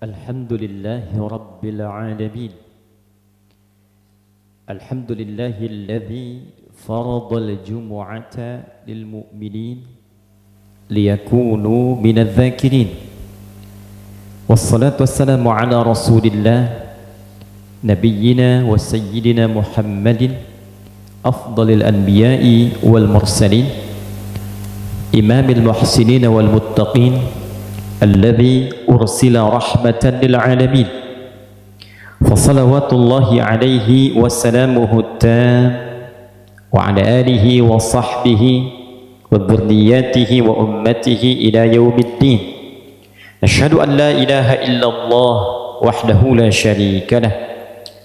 الحمد لله رب العالمين. الحمد لله الذي فرض الجمعة للمؤمنين ليكونوا من الذاكرين، والصلاة والسلام على رسول الله نبينا وسيدنا محمد أفضل الأنبياء والمرسلين، إمام المحسنين والمتقين، الذي أرسل رحمة للعالمين، فصلوات الله عليه وسلامه التام وعلى آله وصحبه وذرياته وأمته إلى يوم الدين. نشهد أن لا إله إلا الله وحده لا شريك له،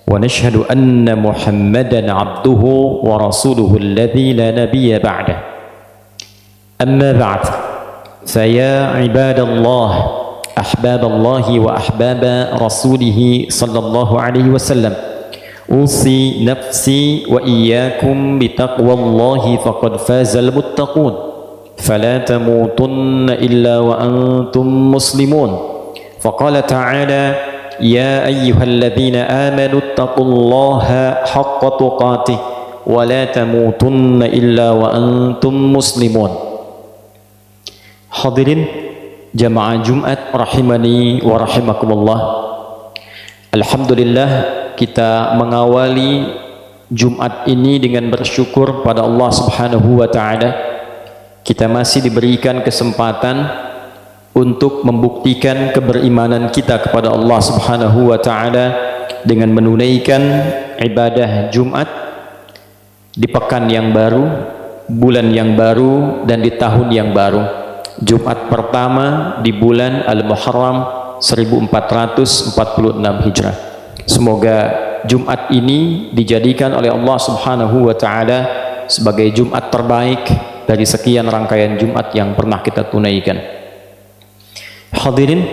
ونشهد أن محمدا عبده ورسوله الذي لا نبي بعده. أما بعد، فيا عباد الله أحباب الله وأحباب رسوله صلى الله عليه وسلم، أوصي نفسي وإياكم بتقوى الله فقد فاز المتقون، فلا تموتن إلا وأنتم مسلمون. فقال تعالى: يا أيها الذين آمنوا اتقوا الله حق تقاته ولا تموتن إلا وأنتم مسلمون. Hadirin jamaah Jumat rahimani wa rahimakumullah. Alhamdulillah, kita mengawali Jumat ini dengan bersyukur pada Allah Subhanahu wa taala. Kita masih diberikan kesempatan untuk membuktikan keberimanan kita kepada Allah Subhanahu wa taala dengan menunaikan ibadah Jumat di pekan yang baru, bulan yang baru, dan di tahun yang baru. Jumat pertama di bulan Al-Muharram 1446 Hijrah. Semoga Jumat ini dijadikan oleh Allah Subhanahu wa taala sebagai Jumat terbaik dari sekian rangkaian Jumat yang pernah kita tunaikan. Hadirin,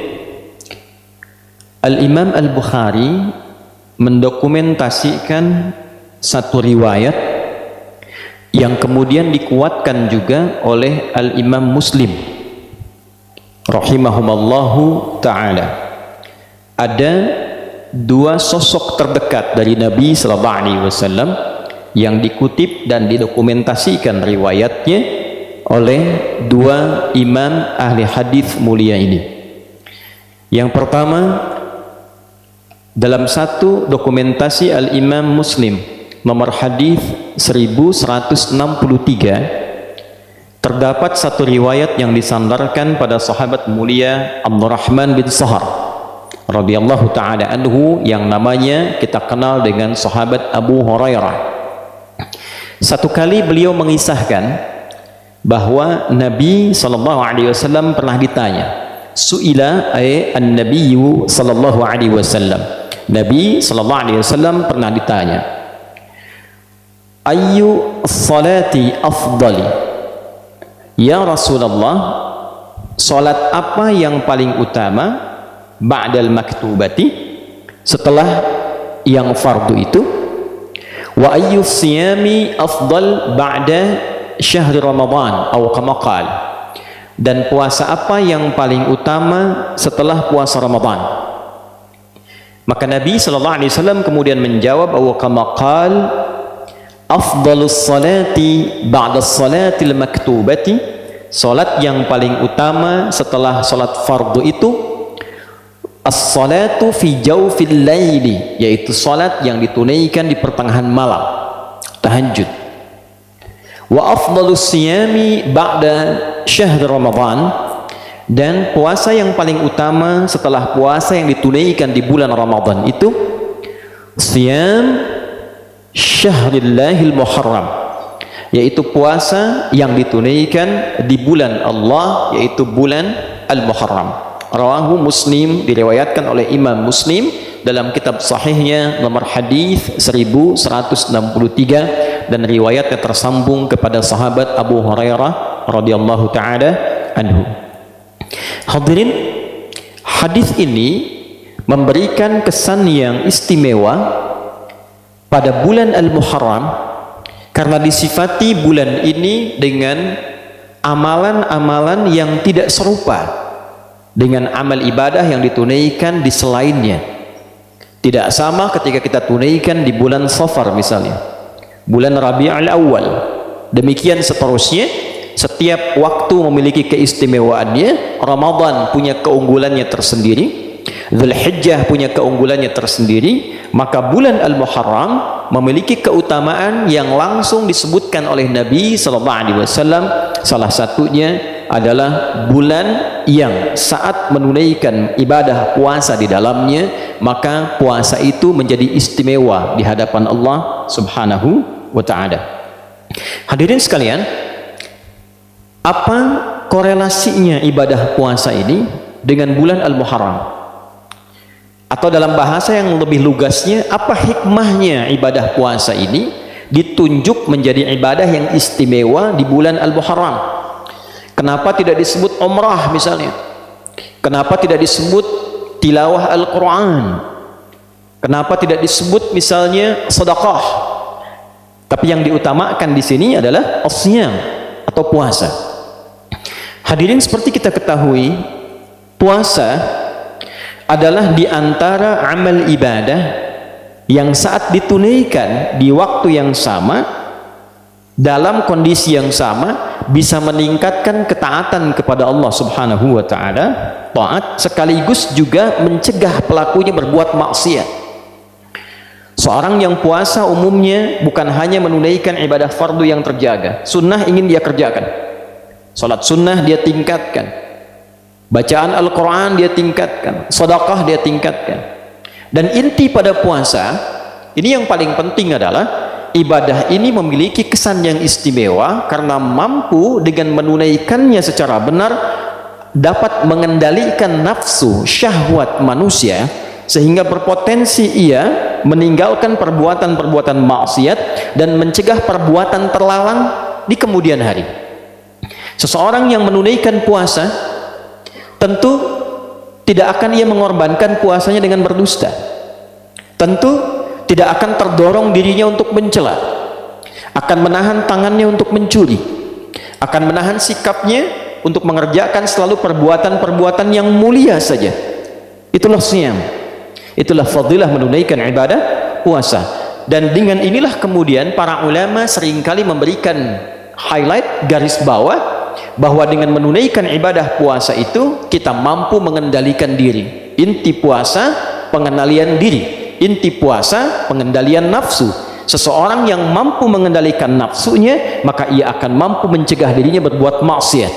Al-Imam Al-Bukhari mendokumentasikan satu riwayat yang kemudian dikuatkan juga oleh Al-Imam Muslim rahimahumallahu ta'ala. Ada dua sosok terdekat dari Nabi sallallahu alaihi wasallam yang dikutip dan didokumentasikan riwayatnya oleh dua imam ahli hadis mulia ini. Yang pertama, dalam satu dokumentasi Al-Imam Muslim nomor hadis 1163 terdapat satu riwayat yang disandarkan pada sahabat mulia Abdurrahman bin Sahar radhiyallahu taala anhu yang namanya kita kenal dengan sahabat Abu Hurairah. Satu kali beliau mengisahkan bahwa Nabi sallallahu alaihi wasallam pernah ditanya, suila an-nabiyyu sallallahu alaihi wasallam. Nabi sallallahu alaihi wasallam pernah ditanya, ayyu salati afdali? Ya Rasulullah, salat apa yang paling utama ba'dal maktubati, setelah yang fardu itu? Wa ayyu siyami afdal ba'da syahri Ramadan atau kama qala, dan puasa apa yang paling utama setelah puasa Ramadan? Maka Nabi sallallahu alaihi wasallam kemudian menjawab, wa kama qala afdalus salati ba'da salatil maktubati, salat yang paling utama setelah salat fardu itu as-salatu fi jawfil laili, yaitu salat yang ditunaikan di pertengahan malam, tahajud. Wa afdalus siyami ba'da syahr Ramadan, dan puasa yang paling utama setelah puasa yang ditunaikan di bulan Ramadan itu siyam Syahrillahil Muharram, yaitu puasa yang ditunaikan di bulan Allah, yaitu bulan Al-Muharram. Rawahu Muslim, diriwayatkan oleh Imam Muslim dalam kitab sahihnya nomor hadis 1163, dan riwayatnya tersambung kepada sahabat Abu Hurairah radhiyallahu taala anhu. Hadirin, hadis ini memberikan kesan yang istimewa pada bulan Al-Muharram karena disifati bulan ini dengan amalan-amalan yang tidak serupa dengan amal ibadah yang ditunaikan di selainnya. Tidak sama ketika kita tunaikan di bulan Safar misalnya, bulan Rabiul Awal. Demikian seterusnya, setiap waktu memiliki keistimewaannya. Ramadan punya keunggulannya tersendiri, Dzulhijjah punya keunggulannya tersendiri. Maka bulan Al-Muharram memiliki keutamaan yang langsung disebutkan oleh Nabi SAW. Salah satunya adalah bulan yang saat menunaikan ibadah puasa di dalamnya, maka puasa itu menjadi istimewa di hadapan Allah Subhanahu wa ta'ala. Hadirin sekalian, apa korelasinya ibadah puasa ini dengan bulan Al-Muharram? Atau dalam bahasa yang lebih lugasnya, apa hikmahnya ibadah puasa ini ditunjuk menjadi ibadah yang istimewa di bulan Al-Muharram? Kenapa tidak disebut umrah misalnya? Kenapa tidak disebut tilawah Al-Quran? Kenapa tidak disebut misalnya sedekah? Tapi yang diutamakan di sini adalah as-siyam atau puasa. Hadirin, seperti kita ketahui, puasa adalah di antara amal ibadah yang saat ditunaikan di waktu yang sama, dalam kondisi yang sama, bisa meningkatkan ketaatan kepada Allah Subhanahu wa ta'ala, taat, sekaligus juga mencegah pelakunya berbuat maksiat. Seorang yang puasa umumnya bukan hanya menunaikan ibadah fardu yang terjaga, sunnah ingin dia kerjakan, salat sunnah dia tingkatkan, bacaan Al-Quran dia tingkatkan, sedekah dia tingkatkan. Dan inti pada puasa ini yang paling penting adalah ibadah ini memiliki kesan yang istimewa karena mampu dengan menunaikannya secara benar dapat mengendalikan nafsu syahwat manusia, sehingga berpotensi ia meninggalkan perbuatan-perbuatan maksiat dan mencegah perbuatan terlarang di kemudian hari. Seseorang yang menunaikan puasa tentu tidak akan ia mengorbankan puasanya dengan berdusta, tentu tidak akan terdorong dirinya untuk mencela, akan menahan tangannya untuk mencuri, akan menahan sikapnya untuk mengerjakan selalu perbuatan-perbuatan yang mulia saja. Itulah siyam, itulah fadilah menunaikan ibadah puasa. Dan dengan inilah kemudian para ulama seringkali memberikan highlight, garis bawah, bahwa dengan menunaikan ibadah puasa itu kita mampu mengendalikan diri. Inti puasa pengendalian diri, inti puasa pengendalian nafsu. Seseorang yang mampu mengendalikan nafsunya, maka ia akan mampu mencegah dirinya berbuat maksiat.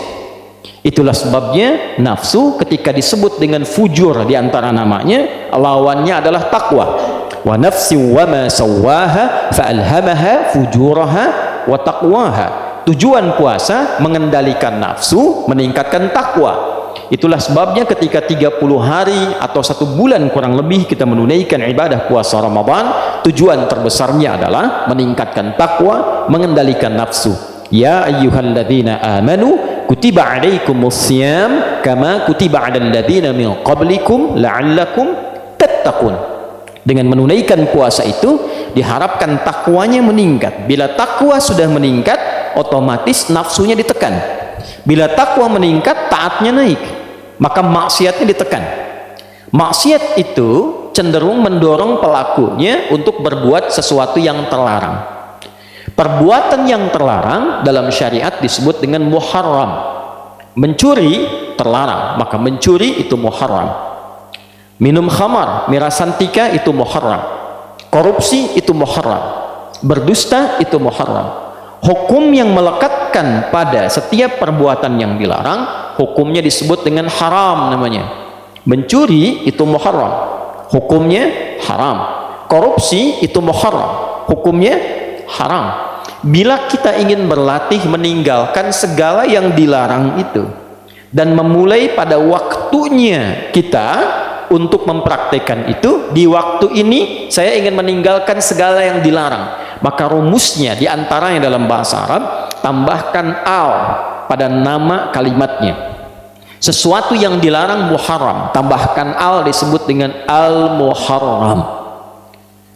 Itulah sebabnya nafsu ketika disebut dengan fujur di antara namanya, lawannya adalah takwa. Wa nafsi wa ma sawwaha fa alhamaha fujuraha wa taqwaha. Tujuan puasa mengendalikan nafsu, meningkatkan takwa. Itulah sebabnya ketika 30 hari atau 1 bulan kurang lebih kita menunaikan ibadah puasa Ramadan, tujuan terbesarnya adalah meningkatkan takwa, mengendalikan nafsu. Ya ayyuhalladzina amanu kutiba alaikumussyam kama kutiba alal ladzina min qablikum la'allakum tattaqun. Dengan menunaikan puasa itu diharapkan takwanya meningkat. Bila takwa sudah meningkat, otomatis nafsunya ditekan. Bila takwa meningkat, taatnya naik, maka maksiatnya ditekan. Maksiat itu cenderung mendorong pelakunya untuk berbuat sesuatu yang terlarang. Perbuatan yang terlarang dalam syariat disebut dengan muharram. Mencuri terlarang, maka mencuri itu muharram. Minum khamar, miras santika itu muharram. Korupsi itu muharram. Berdusta itu muharram. Hukum yang melekatkan pada setiap perbuatan yang dilarang, hukumnya disebut dengan haram namanya. Mencuri itu muharram, hukumnya haram. Korupsi itu muharram, hukumnya haram. Bila kita ingin berlatih meninggalkan segala yang dilarang itu dan memulai pada waktunya kita untuk mempraktekkan itu, di waktu ini saya ingin meninggalkan segala yang dilarang, maka rumusnya diantaranya dalam bahasa Arab, tambahkan al pada nama kalimatnya. Sesuatu yang dilarang muharram, tambahkan al, disebut dengan al-muharram.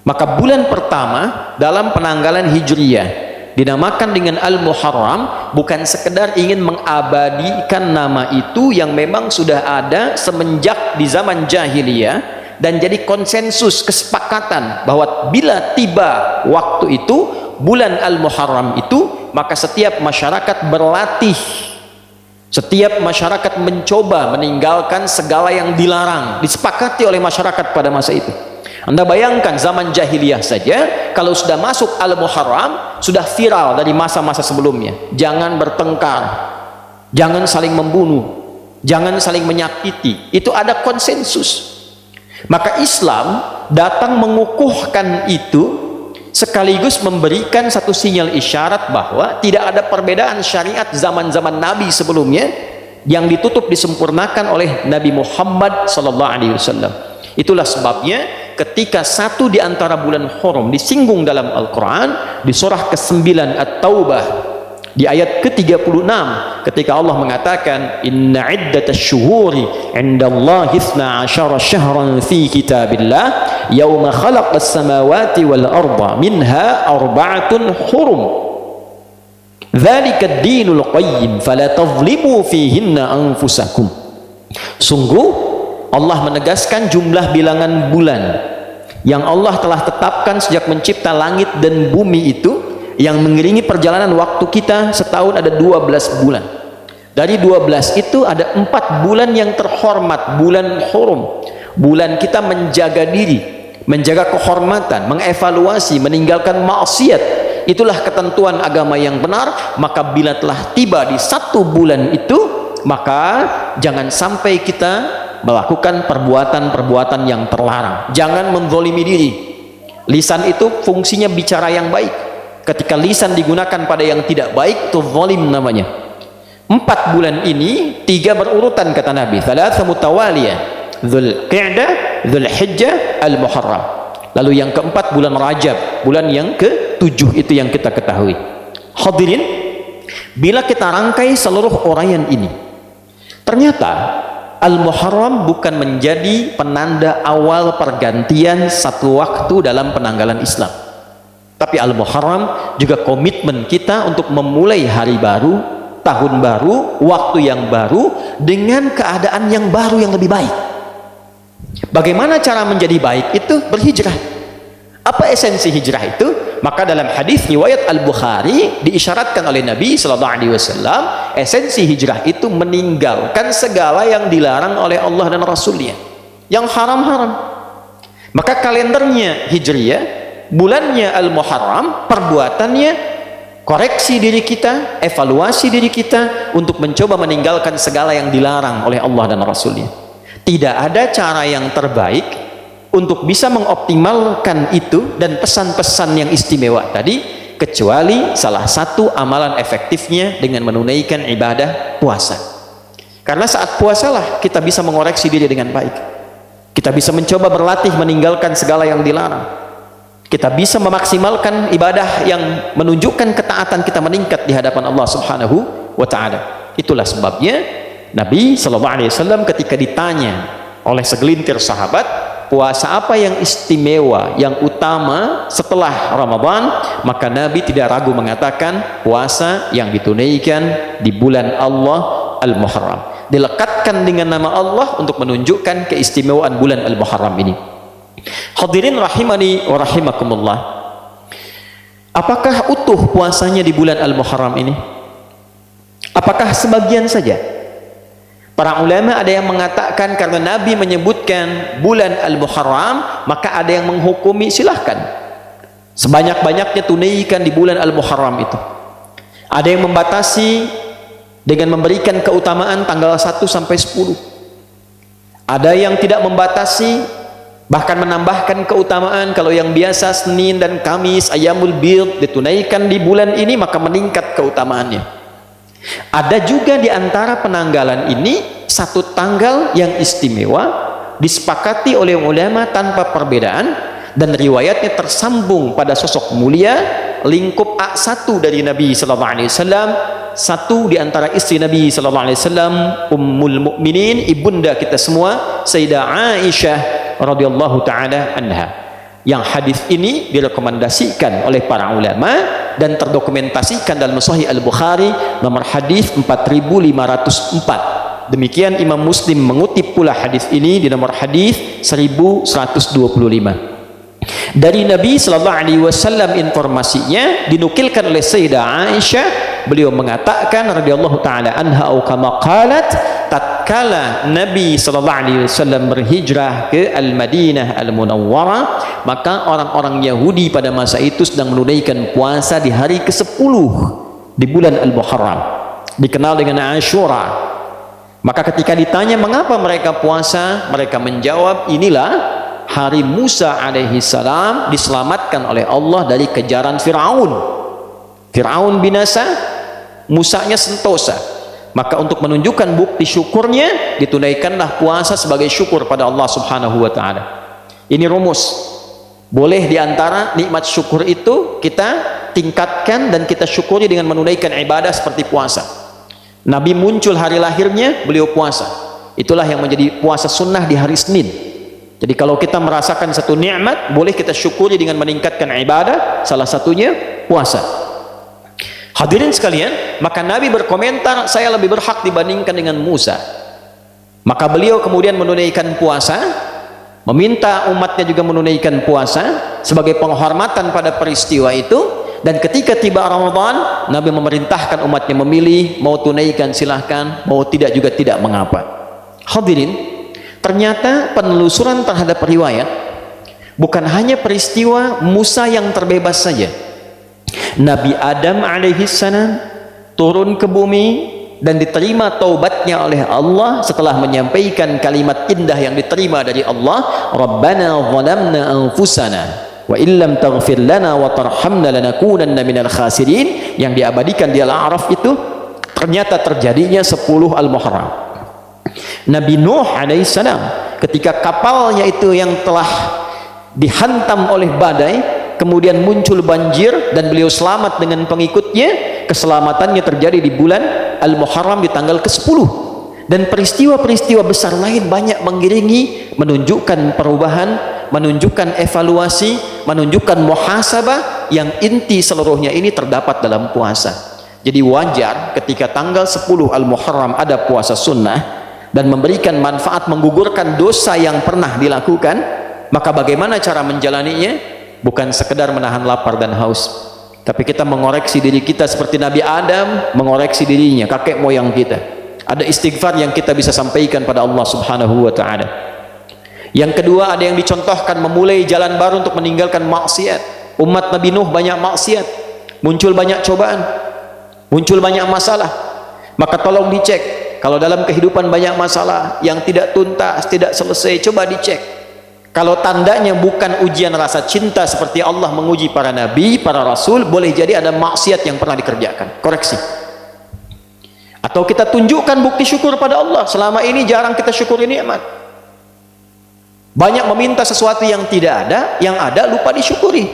Maka bulan pertama dalam penanggalan Hijriyah dinamakan dengan Al-Muharram bukan sekedar ingin mengabadikan nama itu yang memang sudah ada semenjak di zaman jahiliyah dan jadi konsensus kesepakatan bahwa bila tiba waktu itu bulan Al-Muharram itu, maka setiap masyarakat berlatih, setiap masyarakat mencoba meninggalkan segala yang dilarang, disepakati oleh masyarakat pada masa itu. Anda bayangkan zaman jahiliyah saja, kalau sudah masuk Al-Muharram, sudah viral dari masa-masa sebelumnya. Jangan bertengkar, jangan saling membunuh, jangan saling menyakiti. Itu ada konsensus. Maka Islam datang mengukuhkan itu, sekaligus memberikan satu sinyal isyarat bahwa tidak ada perbedaan syariat zaman-zaman Nabi sebelumnya yang ditutup disempurnakan oleh Nabi Muhammad SAW. Itulah sebabnya ketika satu di antara bulan Hurum disinggung dalam Al-Quran di surah ke-9 At-Taubah di ayat ke-36, ketika Allah mengatakan inna iddatasy syuhuri 'indallahi 12 syahran fi kitabillah yauma khalaqas samawati wal arda minha arba'atun hurum dzalika ad-dinul qayyim fala tadhlimu fihinna anfusakum. Sungguh Allah menegaskan jumlah bilangan bulan yang Allah telah tetapkan sejak mencipta langit dan bumi itu, yang mengiringi perjalanan waktu kita setahun ada 12 bulan. Dari 12 itu ada 4 bulan yang terhormat, bulan Hurum. Bulan kita menjaga diri, menjaga kehormatan, mengevaluasi, meninggalkan maksiat. Itulah ketentuan agama yang benar. Maka bila telah tiba di 1 bulan itu, maka jangan sampai kita melakukan perbuatan-perbuatan yang terlarang. Jangan menzalimi diri. Lisan itu fungsinya bicara yang baik. Ketika lisan digunakan pada yang tidak baik, itu zalim namanya. 4 bulan ini 3 berurutan kata Nabi, thalatha mutawaliyah, Dzulqa'dah, Dzulhijjah, Al-Muharram. Lalu yang keempat bulan Rajab, bulan yang ke-7 itu yang kita ketahui. Hadirin, bila kita rangkai seluruh uraian ini, ternyata Al-Muharram bukan menjadi penanda awal pergantian satu waktu dalam penanggalan Islam. Tapi Al-Muharram juga komitmen kita untuk memulai hari baru, tahun baru, waktu yang baru dengan keadaan yang baru yang lebih baik. Bagaimana cara menjadi baik itu? Berhijrah. Apa esensi hijrah itu? Maka dalam hadis riwayat Al-Bukhari diisyaratkan oleh Nabi SAW, esensi hijrah itu meninggalkan segala yang dilarang oleh Allah dan Rasulnya, yang haram-haram. Maka kalendernya Hijriyah, bulannya Al-Muharram, perbuatannya koreksi diri kita, evaluasi diri kita untuk mencoba meninggalkan segala yang dilarang oleh Allah dan Rasulnya. Tidak ada cara yang terbaik untuk bisa mengoptimalkan itu dan pesan-pesan yang istimewa tadi, kecuali salah satu amalan efektifnya dengan menunaikan ibadah puasa. Karena saat puasalah kita bisa mengoreksi diri dengan baik. Kita bisa mencoba berlatih meninggalkan segala yang dilarang. Kita bisa memaksimalkan ibadah yang menunjukkan ketaatan kita meningkat di hadapan Allah Subhanahu wa taala. Itulah sebabnya Nabi SAW ketika ditanya oleh segelintir sahabat, puasa apa yang istimewa, yang utama setelah Ramadan, maka Nabi tidak ragu mengatakan puasa yang ditunaikan di bulan Allah Al-Muharram. Dilekatkan dengan nama Allah untuk menunjukkan keistimewaan bulan Al-Muharram ini. Hadirin rahimani wa rahimakumullah, apakah utuh puasanya di bulan Al-Muharram ini? Apakah sebagian saja? Para ulama ada yang mengatakan karena Nabi menyebutkan bulan Al-Muharram, maka ada yang menghukumi silahkan sebanyak-banyaknya tunaikan di bulan Al-Muharram itu. Ada yang membatasi dengan memberikan keutamaan tanggal 1 sampai 10. Ada yang tidak membatasi, bahkan menambahkan keutamaan. Kalau yang biasa Senin dan Kamis, Ayyamul Bid ditunaikan di bulan ini, maka meningkat keutamaannya. Ada juga di antara penanggalan ini satu tanggal yang istimewa, disepakati oleh ulama tanpa perbedaan, dan riwayatnya tersambung pada sosok mulia, lingkup A1 dari Nabi SAW, satu di antara istri Nabi SAW, Ummul Mukminin, ibunda kita semua, Sayyidah Aisyah radhiyallahu taala anha. Yang hadis ini direkomendasikan oleh para ulama dan terdokumentasikan dalam Sahih Al-Bukhari nomor hadis 4504. Demikian Imam Muslim mengutip pula hadis ini di nomor hadis 1125. Dari Nabi sallallahu alaihi wasallam informasinya dinukilkan oleh Sayyidah Aisyah, beliau mengatakan radhiyallahu taala anha atau kama qalat, tatkala Nabi sallallahu alaihi wasallam berhijrah ke Al-Madinah Al-Munawwarah, maka orang-orang Yahudi pada masa itu sedang menunaikan puasa di hari ke-10 di bulan Al-Muharram, dikenal dengan Ashura. Maka ketika ditanya mengapa mereka puasa, mereka menjawab, inilah hari Musa alaihi salam diselamatkan oleh Allah dari kejaran Fir'aun. Fir'aun binasa, Musanya sentosa. Maka untuk menunjukkan bukti syukurnya, ditunaikanlah puasa sebagai syukur pada Allah subhanahu wa ta'ala. Ini rumus. Boleh diantara nikmat syukur itu kita tingkatkan dan kita syukuri dengan menunaikan ibadah seperti puasa. Nabi muncul hari lahirnya, beliau puasa. Itulah yang menjadi puasa sunnah di hari Senin. Jadi kalau kita merasakan satu nikmat, boleh kita syukuri dengan meningkatkan ibadah, salah satunya puasa. Hadirin sekalian, maka Nabi berkomentar, saya lebih berhak dibandingkan dengan Musa. Maka beliau kemudian menunaikan puasa, meminta umatnya juga menunaikan puasa sebagai penghormatan pada peristiwa itu. Dan ketika tiba Ramadan, Nabi memerintahkan umatnya memilih, mau tunaikan silahkan, mau tidak juga tidak mengapa. Hadirin, ternyata penelusuran terhadap riwayat bukan hanya peristiwa Musa yang terbebas saja. Nabi Adam alaihi salam turun ke bumi dan diterima taubatnya oleh Allah setelah menyampaikan kalimat indah yang diterima dari Allah, Rabbana zalamna anfusana wa illam taghfir lana wa tarhamna lanakunanna minal khasirin, yang diabadikan di Al-A'raf itu ternyata terjadinya 10 Al-Muharram. Nabi Nuh alaihissalam ketika kapalnya itu yang telah dihantam oleh badai, kemudian muncul banjir dan beliau selamat dengan pengikutnya, keselamatannya terjadi di bulan Al-Muharram di tanggal ke-10. Dan peristiwa-peristiwa besar lain banyak mengiringi, menunjukkan perubahan, menunjukkan evaluasi, menunjukkan muhasabah yang inti seluruhnya ini terdapat dalam puasa. Jadi wajar ketika tanggal 10 Al-Muharram ada puasa sunnah dan memberikan manfaat menggugurkan dosa yang pernah dilakukan. Maka bagaimana cara menjalaninya? Bukan sekedar menahan lapar dan haus, tapi kita mengoreksi diri kita seperti Nabi Adam mengoreksi dirinya, kakek moyang kita. Ada istighfar yang kita bisa sampaikan pada Allah subhanahu wa ta'ala. Yang kedua, ada yang dicontohkan memulai jalan baru untuk meninggalkan maksiat. Umat Nabi Nuh banyak maksiat, muncul banyak cobaan, muncul banyak masalah. Maka tolong dicek, kalau dalam kehidupan banyak masalah yang tidak tuntas, tidak selesai, coba dicek. Kalau tandanya bukan ujian rasa cinta seperti Allah menguji para nabi, para rasul, boleh jadi ada maksiat yang pernah dikerjakan, koreksi. Atau kita tunjukkan bukti syukur pada Allah, selama ini jarang kita syukuri nikmat, banyak meminta sesuatu yang tidak ada, yang ada lupa disyukuri.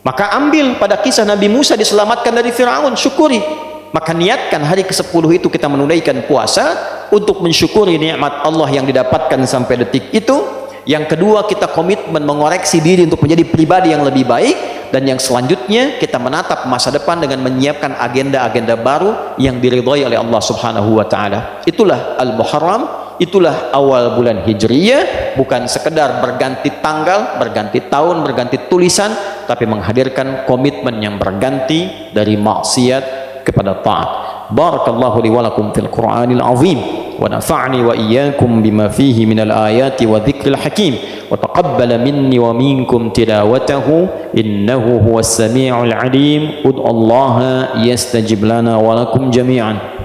Maka ambil pada kisah Nabi Musa diselamatkan dari Fir'aun, syukuri. Maka niatkan hari ke-10 itu kita menunaikan puasa untuk mensyukuri nikmat Allah yang didapatkan sampai detik itu. Yang kedua, kita komitmen mengoreksi diri untuk menjadi pribadi yang lebih baik. Dan yang selanjutnya, kita menatap masa depan dengan menyiapkan agenda-agenda baru yang diridhai oleh Allah subhanahu wa ta'ala. Itulah Al-Muharram, itulah awal bulan Hijriyah. Bukan sekedar berganti tanggal, berganti tahun, berganti tulisan, tapi menghadirkan komitmen yang berganti dari maksiat kepada taat. Barakallahu li wa lakum fil Qur'anil azim, wa nafa'ni wa iyyakum bima fihi minal ayati wa dzikril hakim, wa taqabbala minni wa minkum tilawatahu innahu huwas sami'ul alim. Ud'ullaha yastajib lana wa lakum jami'an.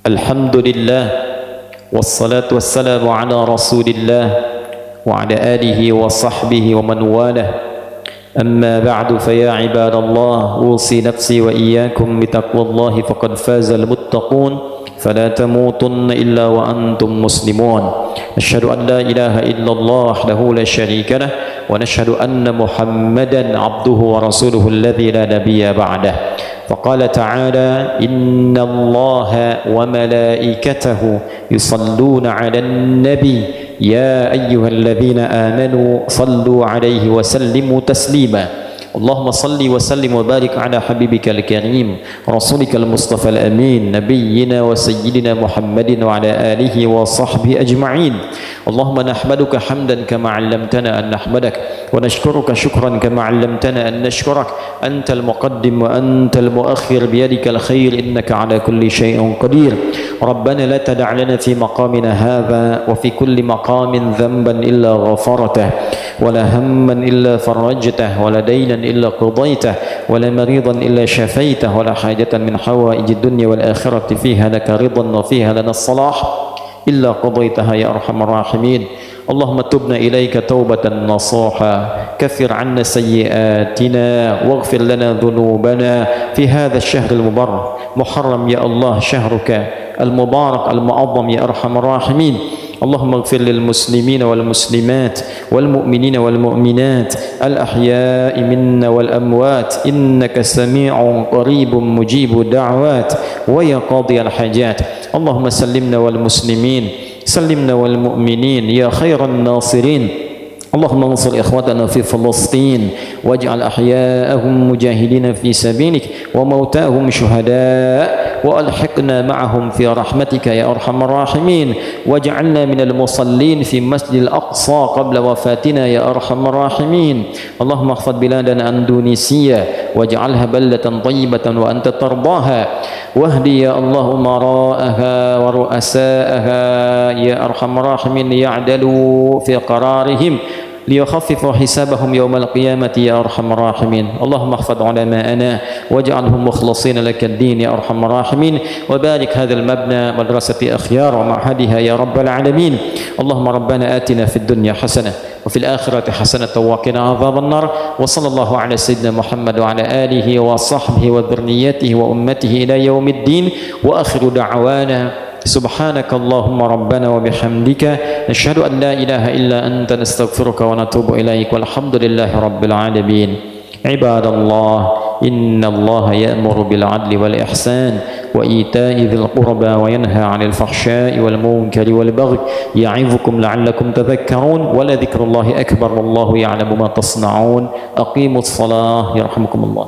Alhamdulillah wassalatu wassalamu ala rasulillah wa ala alihi wa sahbihi wa man walah. Amma ba'du, fa ya ibadallah, usi nafsi wa iyyakum bitaqwallahi faqad fazal muttaqun, fala tamutunna illa wa antum muslimun. Asyhadu an la ilaha illallah wahdahu la syarika lah, wa nashhadu anna Muhammadan abduhu wa rasuluhu alladzi la nabiyya ba'dah. فقال تعالى إن الله وملائكته يصلون على النبي يا أيها الذين آمنوا صلوا عليه وسلموا تسليما اللهم صل وسلم وبارك على حبيبك الكريم رسولك المصطفى الأمين نبينا وسيدنا محمد وعلى آله وصحبه أجمعين اللهم نحمدك حمدا كما علمتنا أن نحمدك ونشكرك شكرا كما علمتنا أن نشكرك أنت المقدم وأنت المؤخر بيدك الخير إنك على كل شيء قدير ربنا لا تدع لنا في مقامنا هذا وفي كل مقام ذنبا إلا غفرته ولا هما إلا فرجته ولا دينا إلا قضيته ولا مريضا إلا شفيته ولا حاجة من حوائج الدنيا والآخرة فيها لك رضا وفيها لنا الصلاح إلا قضيتها يا أرحم الراحمين اللهم تبنا إليك توبة نصوحا كفر عنا سيئاتنا واغفر لنا ذنوبنا في هذا الشهر المبارك محرم يا الله شهرك المبارك المعظم يا أرحم الراحمين اللهم اغفر للمسلمين والمسلمات والمؤمنين والمؤمنات الأحياء منا والأموات إنك سميع قريب مجيب الدعوات ويا قاضي الحاجات اللهم سلمنا والمسلمين سلمنا والمؤمنين يا خير الناصرين اللهم انصر إخوتنا في فلسطين واجعل أحياءهم مجاهدين في سبيلك وموتاهم شهداء وألحقنا معهم في رحمتك يا أرحم الراحمين واجعلنا من المصلين في مسجد الأقصى قبل وفاتنا يا أرحم الراحمين اللهم احفظ بلادنا أندونيسيا واجعلها بلدة طيبة وأنت ترضاها واهدي يا الله أمراءها ورؤساءها يا أرحم الراحمين ليعدلوا في قرارهم ليخففوا حسابهم يوم القيامة يا أرحم الراحمين اللهم احفظ علماءنا واجعلهم مخلصين لك الدين يا أرحم الراحمين وبارك هذا المبنى مدرسة أخيار ومعهدها يا رب العالمين اللهم ربنا آتنا في الدنيا حسنة وفي الآخرة حسنة وقنا عذاب النار وصلى الله على سيدنا محمد وعلى آله وصحبه وذريته وأمته إلى يوم الدين وآخر دعوانا سبحانك اللهم ربنا وبحمدك نشهد أن لا إله إلا أنت نستغفرك ونتوب إليك والحمد لله رب العالمين عباد الله إن الله يأمر بالعدل والإحسان وإيتاء ذي القربى وينهى عن الفحشاء والمنكر والبغي يعظكم لعلكم تذكرون ولذكر الله أكبر والله يعلم ما تصنعون أقيموا الصلاة يرحمكم الله